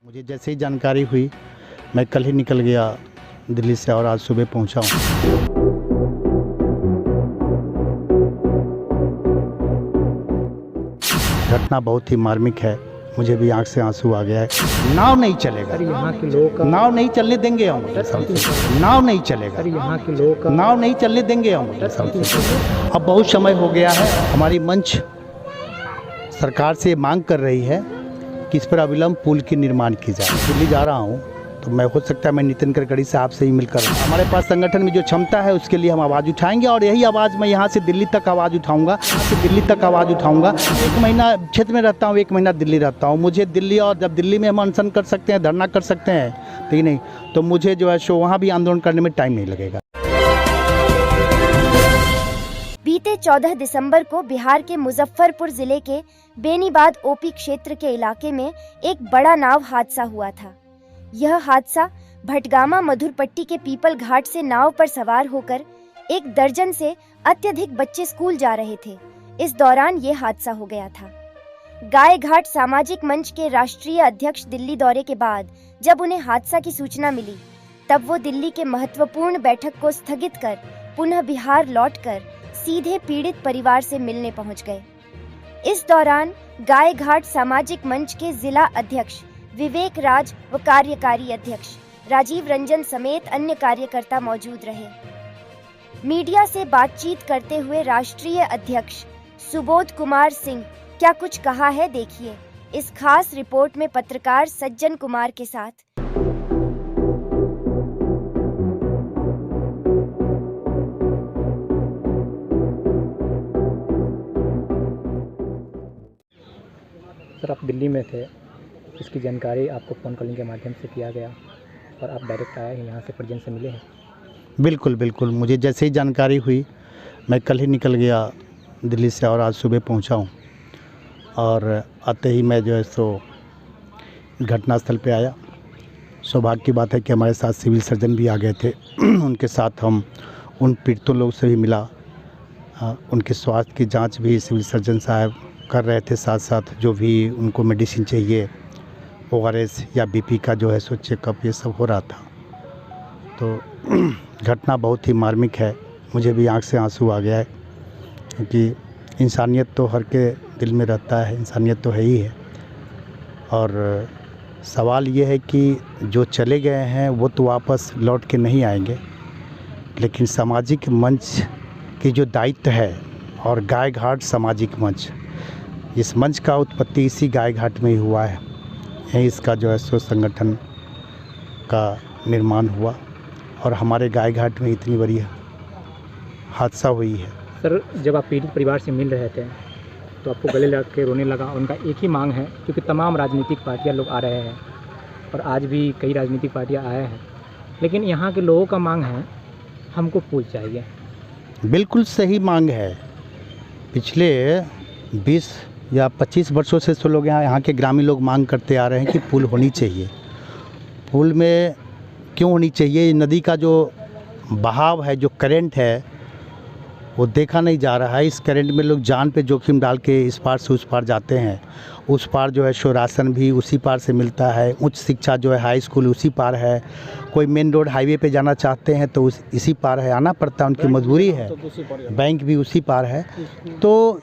मुझे जैसे ही जानकारी हुई मैं कल ही निकल गया दिल्ली से और आज सुबह पहुंचा हूं। घटना बहुत ही मार्मिक है, मुझे भी आंख से आंसू आ गया है। नाव नहीं चलेगा, यहाँ के लोगों का नाव नहीं चलने देंगे हम, नाव नहीं चलेगा, यहाँ के लोगों का नाव नहीं चलने देंगे हम। अब बहुत समय हो गया है, हमारी मंच सरकार से मांग कर रही है कि इस पर अविलंब पुल की निर्माण की जाए। दिल्ली जा रहा हूँ तो मैं हो सकता है मैं नितिन गडकरी साहब से ही मिलकर, हमारे पास संगठन में जो क्षमता है उसके लिए हम आवाज़ उठाएंगे और यही आवाज़ मैं यहाँ से दिल्ली तक आवाज़ उठाऊंगा, एक महीना क्षेत्र में रहता हूँ, एक महीना दिल्ली रहता हूँ। मुझे दिल्ली, और जब दिल्ली में हम अनशन कर सकते हैं, धरना कर सकते हैं, ठीक नहीं, तो मुझे जो है सो वहाँ भी आंदोलन करने में टाइम नहीं लगेगा। बीते 14 दिसंबर को बिहार के मुजफ्फरपुर जिले के बेनीबाद ओपी क्षेत्र के इलाके में एक बड़ा नाव हादसा हुआ था। यह हादसा भटगामा मधुरपट्टी के पीपल घाट से नाव पर सवार होकर 1 दर्जन से अत्यधिक बच्चे स्कूल जा रहे थे। इस दौरान ये हादसा हो गया था। गाय घाट सामाजिक मंच के राष्ट्रीय अध्यक्ष दिल्ली दौरे के बाद जब उन्हें हादसा की सूचना मिली, तब वो दिल्ली के महत्वपूर्ण बैठक को स्थगित कर पुनः बिहार लौटकर सीधे पीड़ित परिवार से मिलने पहुंच गए। इस दौरान गाय घाट सामाजिक मंच के जिला अध्यक्ष विवेक राज व कार्यकारी अध्यक्ष राजीव रंजन समेत अन्य कार्यकर्ता मौजूद रहे। मीडिया से बातचीत करते हुए राष्ट्रीय अध्यक्ष सुबोध कुमार सिंह क्या कुछ कहा है, देखिए इस खास रिपोर्ट में पत्रकार सज्जन कुमार के साथ। सर, आप दिल्ली में थे, इसकी जानकारी आपको फ़ोन कॉलिंग के माध्यम से किया गया और आप डायरेक्ट आए हैं, यहाँ से परिजन से मिले हैं। बिल्कुल बिल्कुल, मुझे जैसे ही जानकारी हुई मैं कल ही निकल गया दिल्ली से और आज सुबह पहुंचा हूं। और आते ही मैं जो है सो घटनास्थल पे आया। सौभाग्य की बात है कि हमारे साथ सिविल सर्जन भी आ गए थे। उनके साथ हम उन पीड़ितों लोग से भी मिला, उनके स्वास्थ्य की जांच भी सिविल सर्जन साहब कर रहे थे। साथ साथ जो भी उनको मेडिसिन चाहिए, ORS या BP का जो है सो चेकअप, ये सब हो रहा था। तो घटना बहुत ही मार्मिक है, मुझे भी आंख से आंसू आ गया है, क्योंकि इंसानियत तो हर के दिल में रहता है, इंसानियत तो है ही है। और सवाल ये है कि जो चले गए हैं वो तो वापस लौट के नहीं आएंगे, लेकिन सामाजिक मंच की जो दायित्व है और गाय घाट सामाजिक मंच, इस मंच का उत्पत्ति इसी गाय घाट में ही हुआ है। यहीं इसका जो है सो संगठन का निर्माण हुआ और हमारे गाय घाट में इतनी बड़ी हादसा हुई है। सर, जब आप पीड़ित परिवार से मिल रहे थे तो आपको गले लग के रोने लगा। उनका एक ही मांग है, क्योंकि तमाम राजनीतिक पार्टियां लोग आ रहे हैं और आज भी कई राजनीतिक पार्टियां आए हैं, लेकिन यहाँ के लोगों का मांग है हमको पुल चाहिए। बिल्कुल सही मांग है। पिछले 20 या 25 वर्षों से तो लोग यहाँ के ग्रामीण लोग मांग करते आ रहे हैं कि पुल होनी चाहिए। पुल में क्यों होनी चाहिए? नदी का जो बहाव है, जो करंट है, वो देखा नहीं जा रहा है। इस करंट में लोग जान पे जोखिम डाल के इस पार से उस पार जाते हैं। उस पार जो है सो राशन भी उसी पार से मिलता है, उच्च शिक्षा जो है हाई स्कूल उसी पार है। कोई मेन रोड हाईवे पे जाना चाहते हैं तो इसी पार है, आना पड़ता है, उनकी मजबूरी है। बैंक भी उसी पार है। तो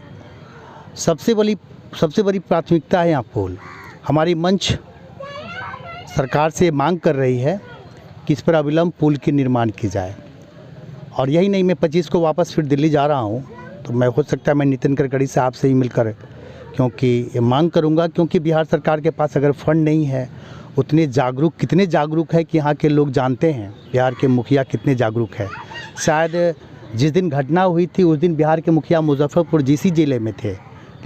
सबसे बड़ी प्राथमिकता है यहाँ पुल। हमारी मंच सरकार से मांग कर रही है कि इस पर अविलंब पुल की निर्माण की जाए। और यही नहीं, मैं 25 को वापस फिर दिल्ली जा रहा हूँ, तो मैं हो सकता है मैं नितिन गडकरी साहब से ही मिलकर, क्योंकि ये मांग करूँगा, क्योंकि बिहार सरकार के पास अगर फंड नहीं है, कितने जागरूक है कि यहाँ के लोग जानते हैं बिहार के मुखिया कितने जागरूक है। शायद जिस दिन घटना हुई थी उस दिन बिहार के मुखिया मुजफ्फरपुर जिसी ज़िले में थे,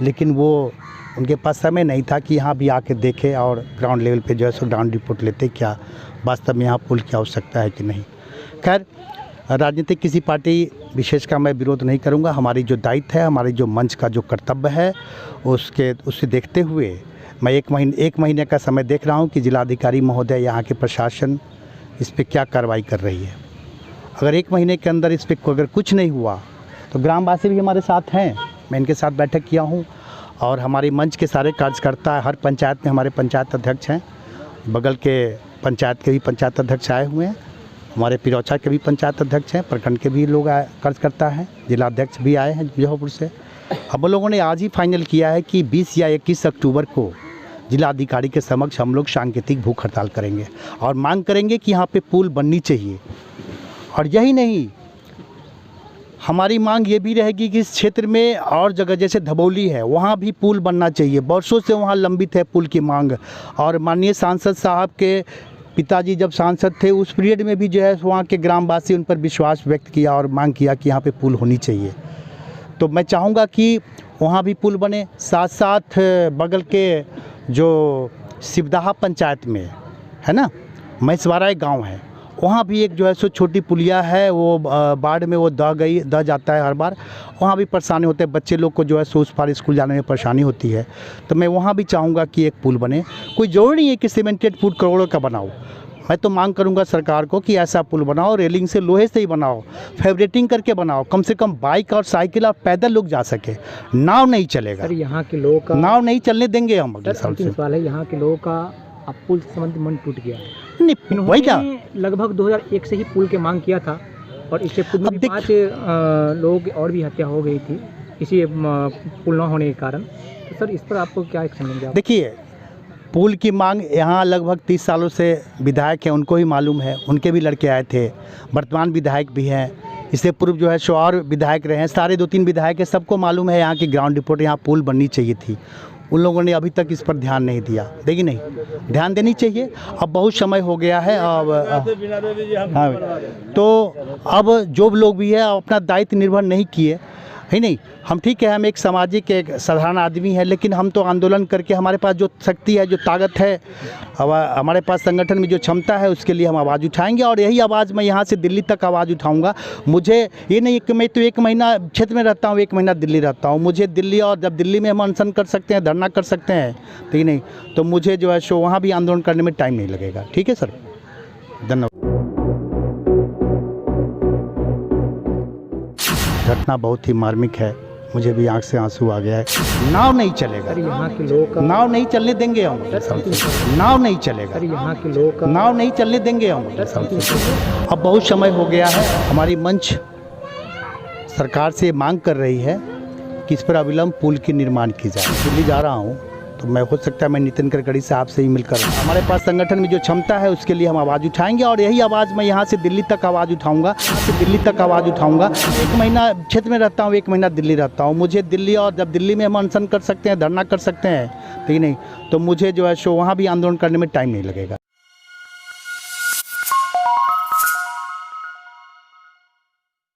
लेकिन वो उनके पास समय नहीं था कि यहाँ भी आके देखें और ग्राउंड लेवल पे जो है सो ग्राउंड रिपोर्ट लेते क्या वास्तव में यहाँ पुल की आवश्यकता है कि नहीं। खैर, राजनीतिक किसी पार्टी विशेष का मैं विरोध नहीं करूँगा। हमारी जो दायित्व है, हमारी जो मंच का जो कर्तव्य है, उसे देखते हुए मैं एक महीने का समय देख रहा हूँ कि जिलाधिकारी महोदय, यहाँ के प्रशासन इस पर क्या कार्रवाई कर रही है। अगर 1 महीने के अंदर इस पर अगर कुछ नहीं हुआ तो ग्रामवासी भी हमारे साथ हैं, मैं इनके साथ बैठक किया हूँ और हमारी मंच के सारे कार्यकर्ता, हर पंचायत में हमारे पंचायत अध्यक्ष हैं, बगल के पंचायत के भी पंचायत अध्यक्ष आए हुए हैं, हमारे पिरौछा के भी पंचायत अध्यक्ष हैं, प्रखंड के भी लोग कार्यकर्ता हैं, जिला अध्यक्ष भी आए हैं जौहरपुर से। हम लोगों ने आज ही फाइनल किया है कि 20 या 21 अक्टूबर को जिला अधिकारी के समक्ष हम लोग सांकेतिक भूख हड़ताल करेंगे और मांग करेंगे कि यहाँ पे पुल बननी चाहिए। और यही नहीं, हमारी मांग ये भी रहेगी कि इस क्षेत्र में और जगह जैसे धबौली है वहाँ भी पुल बनना चाहिए। वर्षों से वहाँ लंबित है पुल की मांग। और माननीय सांसद साहब के पिताजी जब सांसद थे उस पीरियड में भी जो है वहाँ के ग्रामवासी उन पर विश्वास व्यक्त किया और मांग किया कि यहाँ पे पुल होनी चाहिए। तो मैं चाहूँगा कि वहाँ भी पुल बने। साथ साथ बगल के जो सिवदाहा पंचायत में है ना, महेशवारा एक गाँव है, वहाँ भी एक जो है सो छोटी पुलिया है, वो बाढ़ में वो दह जाता है हर बार। वहाँ भी परेशानी होते हैं, बच्चे लोग को जो है सो उस पार स्कूल जाने में परेशानी होती है। तो मैं वहाँ भी चाहूँगा कि एक पुल बने। कोई ज़रूरी नहीं है कि सीमेंटेड पुल करोड़ों का बनाओ। मैं तो मांग करूँगा सरकार को कि ऐसा पुल बनाओ, रेलिंग से लोहे से ही बनाओ, फेवरेटिंग करके बनाओ, कम से कम बाइक और साइकिल और पैदल लोग जा सके। नाव नहीं चलेगा सर, यहाँ के लोगों का नाव नहीं चलने देंगे हम अगले साल से। सवाल है, यहाँ के लोगों का अब पुल से संबंधित मन टूट गया है। नहीं वही क्या, लगभग 2001 से ही पुल की मांग किया था और इससे पूर्व भी 5 लोगों की और भी हत्या हो गई थी इसी पुल न होने के कारण। तो सर, इस पर आपको क्या एक्शन लेंगे आप? देखिए, पुल की मांग यहाँ लगभग 30 सालों से विधायक हैं, उनको ही मालूम है, उनके भी लड़के आए थे, वर्तमान विधायक भी हैं, इससे पूर्व जो है सो और विधायक रहे हैं, सारे 2-3 विधायक हैं, सबको मालूम है यहाँ की ग्राउंड रिपोर्ट, यहाँ पुल बननी चाहिए थी। उन लोगों ने अभी तक इस पर ध्यान नहीं दिया। देखिए नहीं, ध्यान देनी चाहिए। अब बहुत समय हो गया है। अब हाँ, तो अब जो लोग भी है अपना दायित्व निर्वहन नहीं किए है। नहीं, हम ठीक है, हम एक सामाजिक एक साधारण आदमी है, लेकिन हम तो आंदोलन करके, हमारे पास जो शक्ति है, जो ताकत है, हमारे पास संगठन में जो क्षमता है, उसके लिए हम आवाज़ उठाएंगे। और यही आवाज़ मैं यहाँ से दिल्ली तक आवाज़ उठाऊंगा। मुझे ये नहीं कि मैं तो 1 महीना क्षेत्र में रहता हूँ, 1 महीना दिल्ली रहता हूँ। मुझे दिल्ली, और जब दिल्ली में हम अनशन कर सकते हैं, धरना कर सकते हैं, ठीक नहीं, तो मुझे जो है सो वहाँ भी आंदोलन करने में टाइम नहीं लगेगा। ठीक है सर, धन्यवाद। घटना बहुत ही मार्मिक है, मुझे भी आंख से आंसू आ गया है। नाव नहीं चलेगा, यहाँ के लोगों का नाव नहीं चलने देंगे हम, नाव नहीं चलेगा, यहाँ के लोगों का नाव नहीं चलने देंगे हम। अब बहुत समय हो गया है, हमारी मंच सरकार से मांग कर रही है कि इस पर अविलंब पुल की निर्माण की जाए। दिल्ली जा रहा हूँ, तो मैं हो सकता है मैं नितिन गडकरी साहब से ही मिलकर, हमारे पास संगठन में जो क्षमता है उसके लिए हम आवाज़ उठाएंगे। और यही आवाज़ मैं यहाँ से दिल्ली तक आवाज़ उठाऊंगा, 1 महीना क्षेत्र में रहता हूँ, 1 महीना दिल्ली रहता हूँ। मुझे दिल्ली, और जब दिल्ली में हम अनशन कर सकते हैं, धरना कर सकते हैं, ठीक नहीं, तो मुझे जो है सो वहाँ भी आंदोलन करने में टाइम नहीं लगेगा।